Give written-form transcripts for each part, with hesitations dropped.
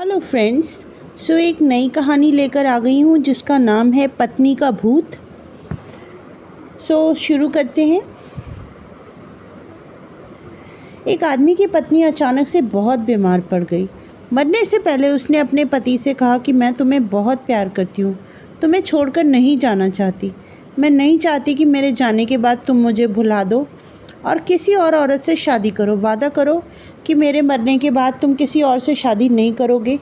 Hello friends. एक नई कहानी लेकर आ गई हूँ जिसका नाम है पत्नी का भूत। शुरू करते हैं। एक आदमी की पत्नी अचानक से बहुत बीमार पड़ गई। मरने से पहले उसने अपने पति से कहा कि मैं तुम्हें बहुत प्यार करती हूँ, तुम्हें छोड़कर नहीं जाना चाहती। मैं नहीं चाहती कि मेरे जाने के बाद तुम मुझे भुला दो और किसी और औरत से शादी करो। वादा करो कि मेरे मरने के बाद तुम किसी और से शादी नहीं करोगे,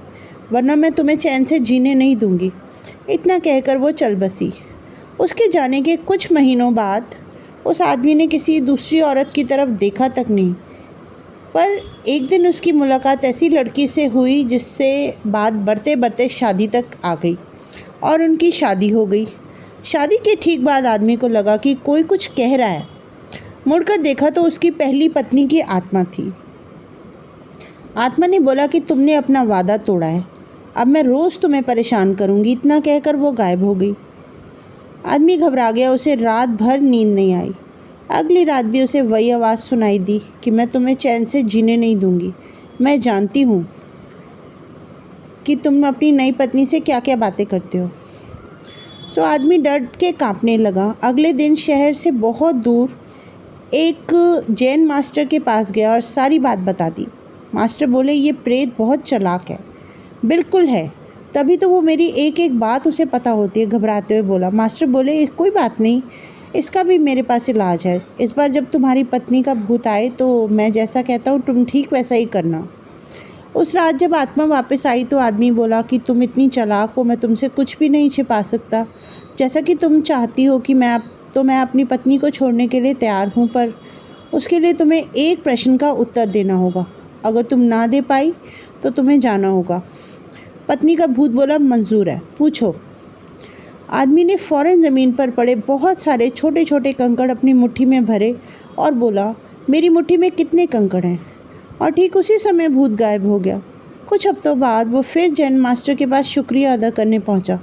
वरना मैं तुम्हें चैन से जीने नहीं दूंगी। इतना कहकर वो चल बसी। उसके जाने के कुछ महीनों बाद उस आदमी ने किसी दूसरी औरत की तरफ देखा तक नहीं, पर एक दिन उसकी मुलाकात ऐसी लड़की से हुई जिससे बात बढ़ते बढ़ते शादी तक आ गई और उनकी शादी हो गई। शादी के ठीक बाद आदमी को लगा कि कोई कुछ कह रहा है। मुड़कर देखा तो उसकी पहली पत्नी की आत्मा थी। आत्मा ने बोला कि तुमने अपना वादा तोड़ा है, अब मैं रोज़ तुम्हें परेशान करूंगी। इतना कहकर वो गायब हो गई। आदमी घबरा गया, उसे रात भर नींद नहीं आई। अगली रात भी उसे वही आवाज़ सुनाई दी कि मैं तुम्हें चैन से जीने नहीं दूंगी। मैं जानती हूँ कि तुम अपनी नई पत्नी से क्या क्या बातें करते हो। आदमी डर के कांपने लगा। अगले दिन शहर से बहुत दूर एक जैन मास्टर के पास गया और सारी बात बता दी। मास्टर बोले, ये प्रेत बहुत चालाक है। बिल्कुल है, तभी तो वो मेरी एक एक बात उसे पता होती है। घबराते हुए बोला। मास्टर बोले, कोई बात नहीं, इसका भी मेरे पास इलाज है। इस बार जब तुम्हारी पत्नी का भूत आए तो मैं जैसा कहता हूँ तुम ठीक वैसा ही करना। उस रात जब आत्मा वापस आई तो आदमी बोला कि तुम इतनी चालाक हो, मैं तुमसे कुछ भी नहीं छिपा सकता। जैसा कि तुम चाहती हो कि मैं अपनी पत्नी को छोड़ने के लिए तैयार हूँ, पर उसके लिए तुम्हें एक प्रश्न का उत्तर देना होगा। अगर तुम ना दे पाई तो तुम्हें जाना होगा। पत्नी का भूत बोला, मंजूर है, पूछो। आदमी ने फ़ौरन ज़मीन पर पड़े बहुत सारे छोटे छोटे कंकड़ अपनी मुट्ठी में भरे और बोला, मेरी मुट्ठी में कितने कंकड़ हैं? और ठीक उसी समय भूत गायब हो गया। कुछ हफ्तों बाद वो फिर जैन मास्टर के पास शुक्रिया अदा करने पहुंचा।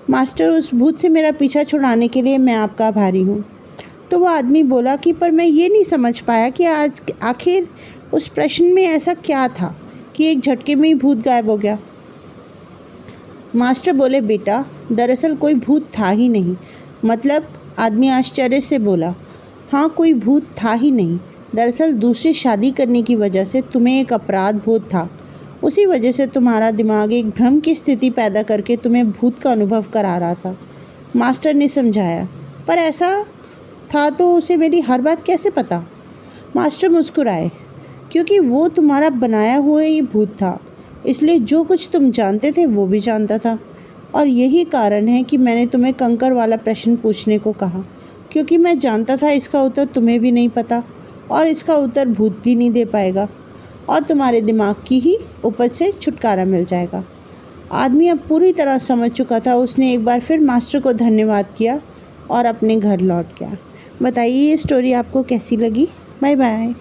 मास्टर, उस भूत से मेरा पीछा छुड़ाने के लिए मैं आपका आभारी हूँ। तो वो आदमी बोला कि पर मैं ये नहीं समझ पाया कि आज आखिर उस प्रश्न में ऐसा क्या था कि एक झटके में ही भूत गायब हो गया। मास्टर बोले, बेटा, दरअसल कोई भूत था ही नहीं। मतलब? आदमी आश्चर्य से बोला, हाँ, कोई भूत था ही नहीं। दरअसल दूसरी शादी करने की वजह से तुम्हें एक अपराध बोध था। उसी वजह से तुम्हारा दिमाग एक भ्रम की स्थिति पैदा करके तुम्हें भूत का अनुभव करा रहा था। मास्टर ने समझाया। पर ऐसा था तो उसे मेरी हर बात कैसे पता? मास्टर मुस्कुराए। क्योंकि वो तुम्हारा बनाया हुआ ही भूत था, इसलिए जो कुछ तुम जानते थे वो भी जानता था। और यही कारण है कि मैंने तुम्हें कंकर वाला प्रश्न पूछने को कहा, क्योंकि मैं जानता था इसका उत्तर तुम्हें भी नहीं पता और इसका उत्तर भूत भी नहीं दे पाएगा और तुम्हारे दिमाग की ही उपज से छुटकारा मिल जाएगा। आदमी अब पूरी तरह समझ चुका था। उसने एक बार फिर मास्टर को धन्यवाद किया और अपने घर लौट गया। बताइए ये स्टोरी आपको कैसी लगी? Bye bye.